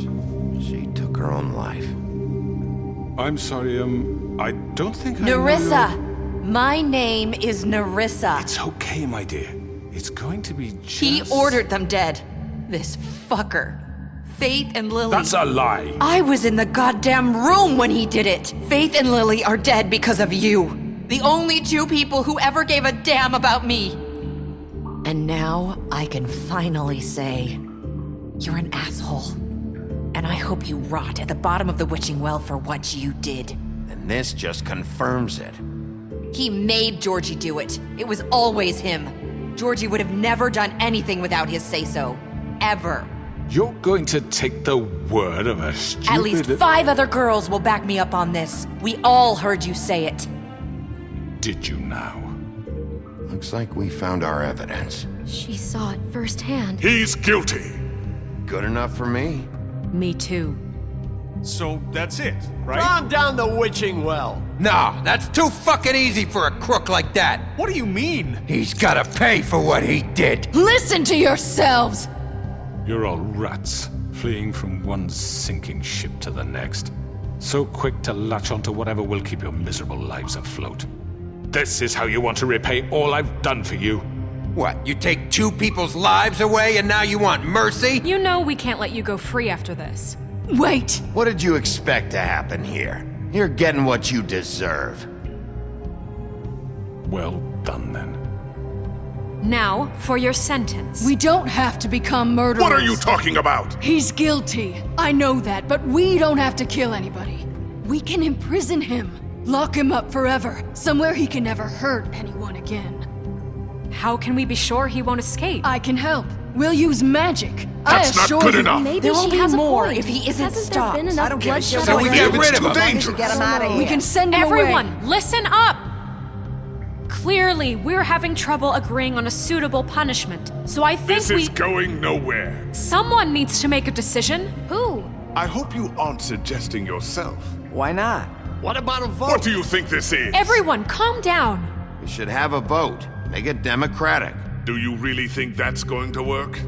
She took her own life. I'm sorry, I don't think I know Nerissa! your- My name is Nerissa. It's okay, my dear. It's going to be just... He ordered them dead. This fucker. Faith and Lily. That's a lie. I was in the goddamn room when he did it. Faith and Lily are dead because of you. The only two people who ever gave a damn about me. And now I can finally say, You're an asshole. And I hope you rot at the bottom of the witching well for what you did. And this just confirms it. He made Georgie do it. It was always him. Georgie would have never done anything without his say-so. Ever. You're going to take the word of a stupid... At least 5 other girls will back me up on this. We all heard you say it. Did you now? Looks like we found our evidence. She saw it firsthand. He's guilty. Good enough for me. Me too. So that's it, right? Calm down the witching well. Nah, that's too fucking easy for a crook like that. What do you mean? He's gotta pay for what he did. Listen to yourselves! You're all rats, fleeing from one sinking ship to the next. So quick to latch onto whatever will keep your miserable lives afloat. This is how you want to repay all I've done for you? What, you take 2 people's lives away and now you want mercy? You know we can't let you go free after this. Wait! What did you expect to happen here? You're getting what you deserve. Well done, then. Now, for your sentence. We don't have to become murderers. What are you talking about? He's guilty. I know that, but we don't have to kill anybody. We can imprison him. Lock him up forever. Somewhere he can never hurt anyone again. How can we be sure he won't escape? I can help. We'll use magic. That's not good enough. Maybe There will she be has more a point. if he isn't Hasn't stopped. there been enough I don't give a bloodshed shit. So we already? get rid of Too him. dangerous. Get him out of here. We can send him away. Everyone, listen up! Clearly, we're having trouble agreeing on a suitable punishment. So I think This is going nowhere. Someone needs to make a decision. Who? I hope you aren't suggesting yourself. Why not? What about a vote? What do you think this is? Everyone, calm down. We should have a vote. Make it democratic. Do you really think that's going to work?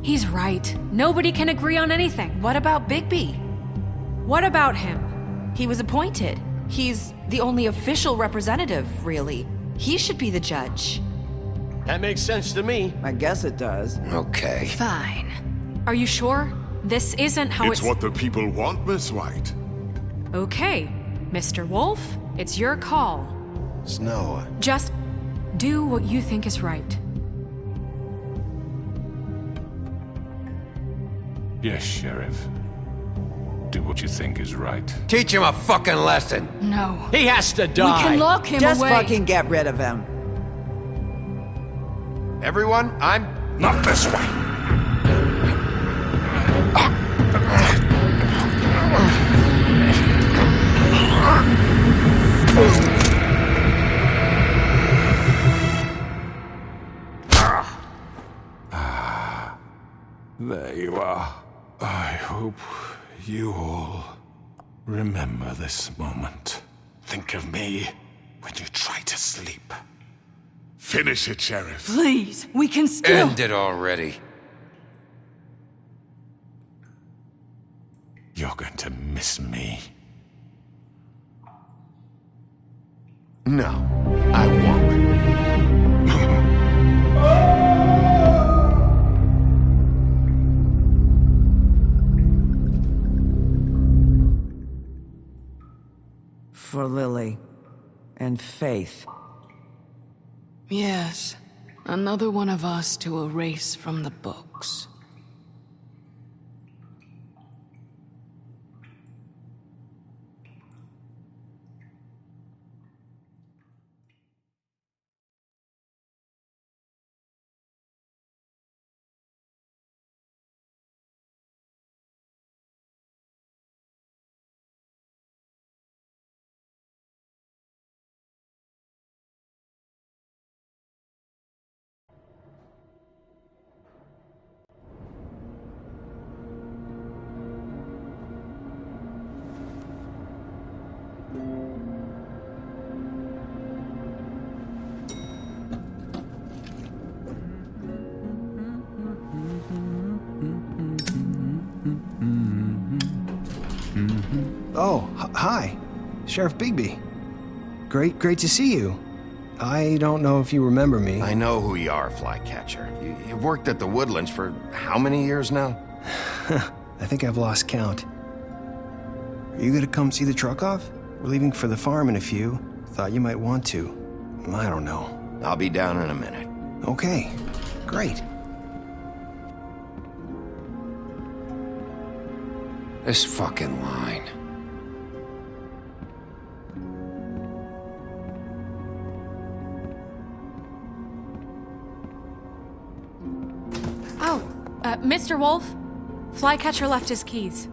He's right. Nobody can agree on anything. What about Bigby? What about him? He was appointed. He's the only official representative, really. He should be the judge. That makes sense to me. I guess it does. Okay. Fine. Are you sure? This isn't how It's what the people want, Miss White. Okay, Mr. Wolf, it's your call. Snow. Just do what you think is right. Yes, Sheriff. Do what you think is right. Teach him a fucking lesson. No. He has to die. We can lock him Just away. fucking get rid of him. Everyone, I'm... Not this way. There you are. I hope you all remember this moment. Think of me when you try to sleep. Finish it, Sheriff. Please, we can still... End it already. You're going to miss me. No, I won't. For Lily and Faith. Yes, another one of us to erase from the books. Oh, hi. Sheriff Bigby. Great to see you. I don't know if you remember me. I know who you are, Flycatcher. You've worked at the Woodlands for how many years now? I think I've lost count. Are you gonna come see the truck off? We're leaving for the farm in a few. Thought you might want to. I don't know. I'll be down in a minute. Okay, great. This fucking line. Oh, Mr. Wolf? Flycatcher left his keys.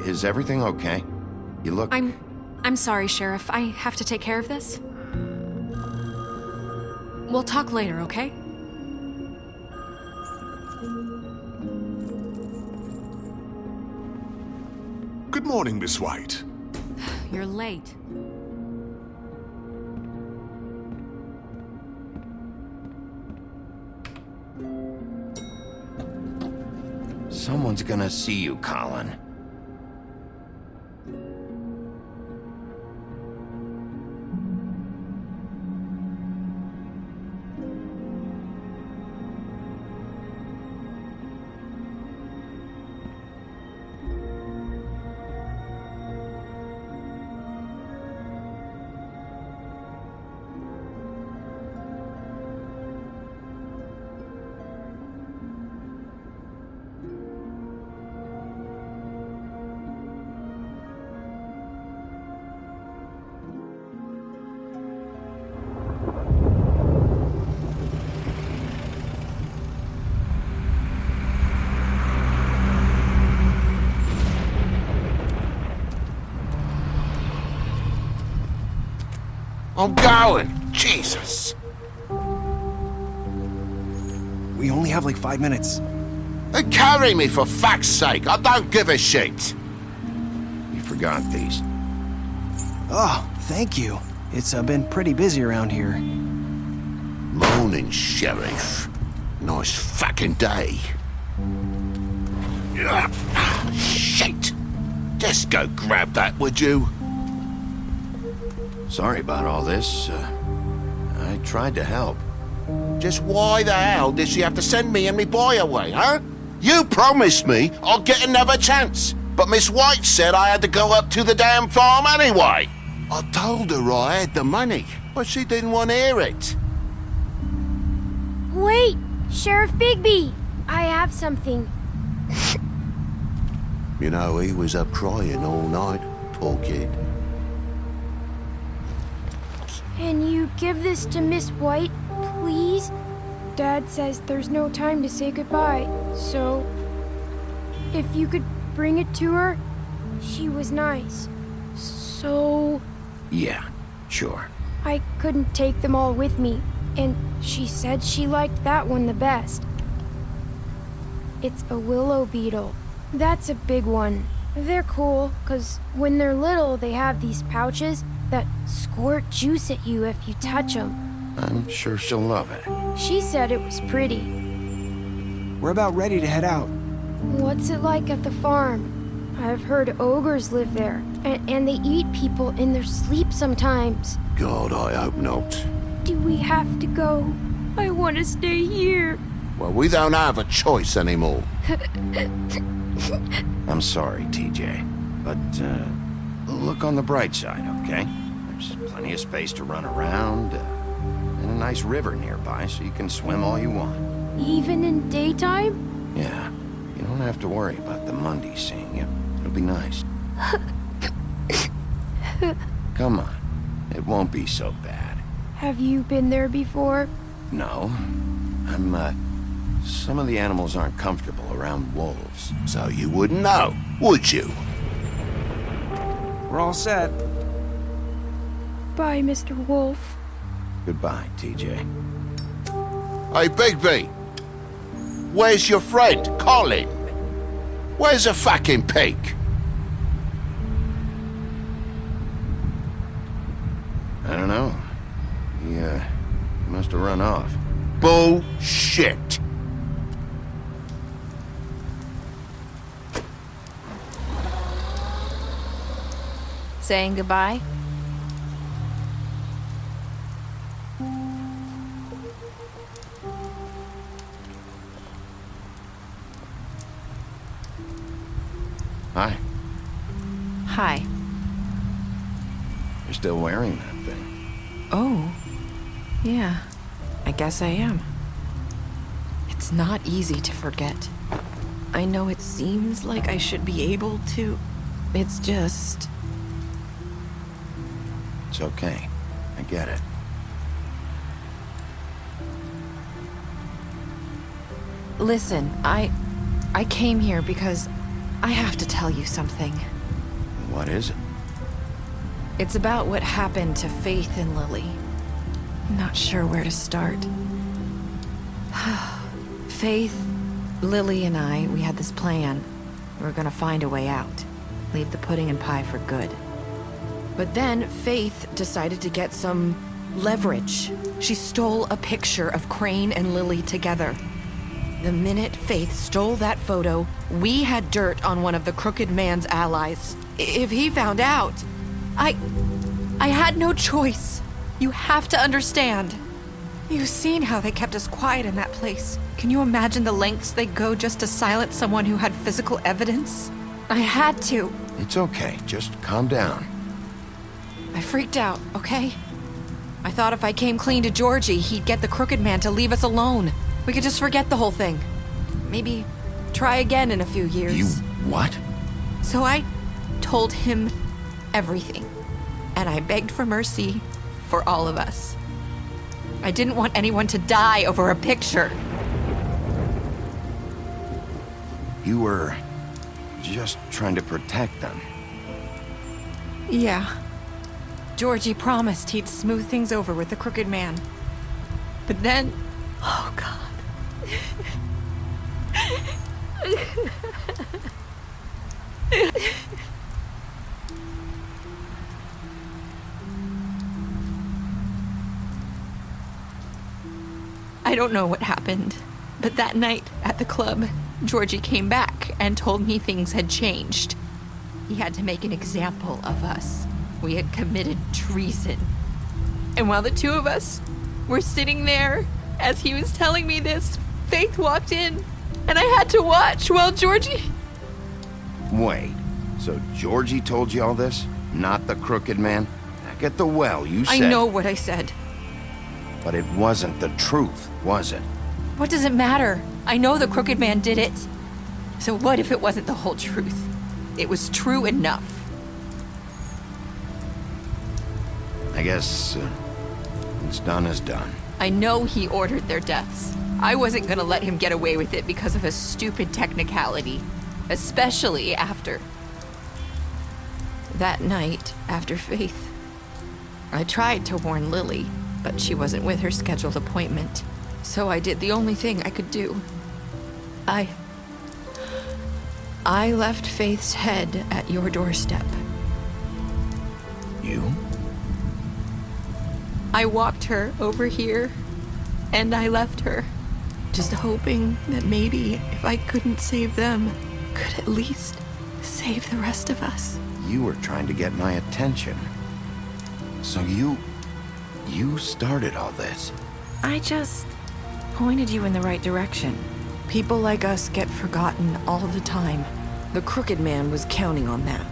Is everything okay? You look... I'm sorry, Sheriff. I have to take care of this. We'll talk later, okay? Good morning, Miss White. You're late. Someone's gonna see you, Colin. I'm going! Jesus! We only have like 5 minutes. Then carry me for fuck's sake! I don't give a shit! You forgot these. Oh, thank you. It's been pretty busy around here. Morning, Sheriff. Nice fucking day. Shit! Just go grab that, would you? Sorry about all this. I tried to help. Just why the hell did she have to send me and me boy away, huh? You promised me I'll get another chance, but Miss White said I had to go up to the damn farm anyway. I told her I had the money, but she didn't want to hear it. Wait, Sheriff Bigby! I have something. You know, he was up crying all night, poor kid. Can you give this to Miss White, please? Dad says there's no time to say goodbye, so... if you could bring it to her, she was nice. So... Yeah, sure. I couldn't take them all with me, and she said she liked that one the best. It's a willow beetle. That's a big one. They're cool, 'cause when they're little, they have these pouches that squirt juice at you if you touch them. I'm sure she'll love it. She said it was pretty. We're about ready to head out. What's it like at the farm? I've heard ogres live there, and they eat people in their sleep sometimes. God, I hope not. Do we have to go? I want to stay here. Well, we don't have a choice anymore. I'm sorry, TJ, but look on the bright side, okay? There's plenty of space to run around, and a nice river nearby, so you can swim all you want. Even in daytime? Yeah, you don't have to worry about the Monday seeing you. It'll be nice. Come on, it won't be so bad. Have you been there before? No, some of the animals aren't comfortable around wolves. So you wouldn't know, would you? We're all set. Bye, Mr. Wolf. Goodbye, TJ. Hey, Bigby! Where's your friend, Colin? Where's the fucking pig? I don't know. He must have run off. Bullshit! Saying goodbye? Hi. Hi. You're still wearing that thing. Oh, yeah, I guess I am. It's not easy to forget. I know it seems like I should be able to. It's just... It's okay. I get it. Listen, I came here because I have to tell you something. What is it? It's about what happened to Faith and Lily. I'm not sure where to start. Faith, Lily, and I, we had this plan. We were gonna find a way out. Leave the pudding and pie for good. But then Faith decided to get some leverage. She stole a picture of Crane and Lily together. The minute Faith stole that photo, we had dirt on one of the Crooked Man's allies. If he found out, I had no choice. You have to understand. You've seen how they kept us quiet in that place. Can you imagine the lengths they go just to silence someone who had physical evidence? I had to. It's okay. Just calm down. I freaked out, okay? I thought if I came clean to Georgie, he'd get the Crooked Man to leave us alone. We could just forget the whole thing. Maybe try again in a few years. You what? So I told him everything. And I begged for mercy for all of us. I didn't want anyone to die over a picture. You were just trying to protect them. Yeah. Georgie promised he'd smooth things over with the Crooked Man. But then... Oh, God. I don't know what happened, but that night at the club, Georgie came back and told me things had changed. He had to make an example of us. We had committed treason. And while the two of us were sitting there, as he was telling me this, Faith walked in, and I had to watch while Georgie... Wait, so Georgie told you all this? Not the Crooked Man? Back at the well, you said... I know what I said. But it wasn't the truth, was it? What does it matter? I know the Crooked Man did it. So what if it wasn't the whole truth? It was true enough. I guess what's done is done. I know he ordered their deaths. I wasn't gonna let him get away with it because of a stupid technicality. Especially after... that night, after Faith. I tried to warn Lily, but she wasn't with her scheduled appointment. So I did the only thing I could do. I left Faith's head at your doorstep. You? I walked her over here, and I left her, just hoping that maybe if I couldn't save them, could at least save the rest of us. You were trying to get my attention. So you started all this. I just pointed you in the right direction. People like us get forgotten all the time. The Crooked Man was counting on that.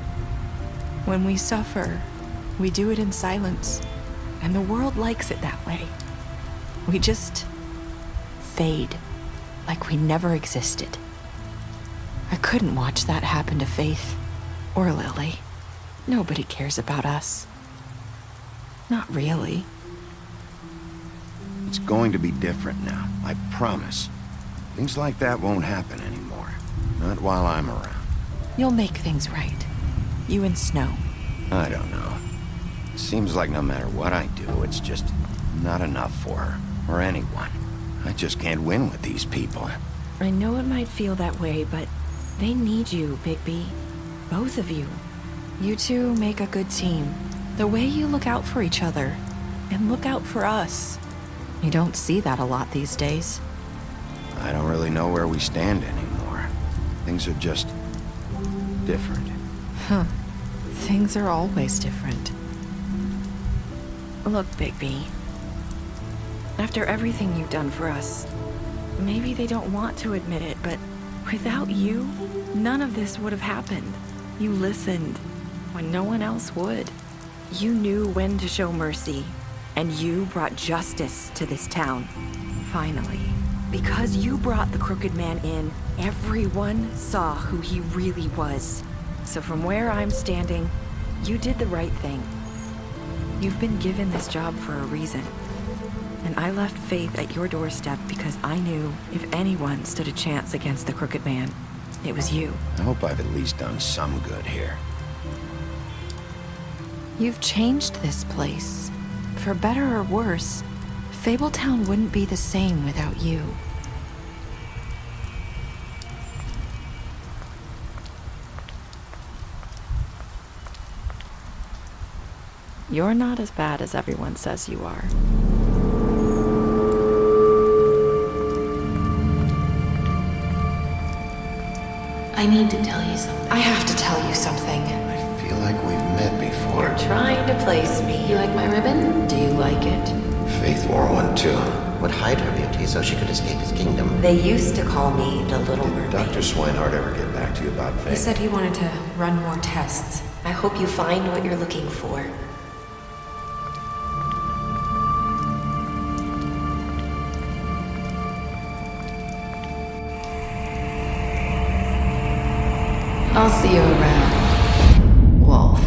When we suffer, we do it in silence. And the world likes it that way. We just fade, like we never existed. I couldn't watch that happen to Faith or Lily. Nobody cares about us. Not really. It's going to be different now, I promise. Things like that won't happen anymore. Not while I'm around. You'll make things right. You and Snow. I don't know. Seems like no matter what I do, it's just not enough for her, or anyone. I just can't win with these people. I know it might feel that way, but they need you, Bigby. Both of you. You two make a good team. The way you look out for each other, and look out for us. You don't see that a lot these days. I don't really know where we stand anymore. Things are just different. Huh. Things are always different. Look, Bigby. After everything you've done for us, maybe they don't want to admit it, but without you, none of this would have happened. You listened when no one else would. You knew when to show mercy And you brought justice to this town. Finally. Because you brought the Crooked Man in, everyone saw who he really was. So from where I'm standing, you did the right thing. You've been given this job for a reason. And I left Faith at your doorstep because I knew if anyone stood a chance against the Crooked Man, it was you. I hope I've at least done some good here. You've changed this place. For better or worse, Fabletown wouldn't be the same without you. You're not as bad as everyone says you are. I need to tell you something. I have to tell you something. I feel like we've met before. You're trying to place me. You like my ribbon? Do you like it? Faith wore one too. Would hide her beauty so she could escape his kingdom. They used to call me the Little Mermaid. Did Dr. Swinehart ever get back to you about Faith? He said he wanted to run more tests. I hope you find what you're looking for. I'll see you around, Wolf.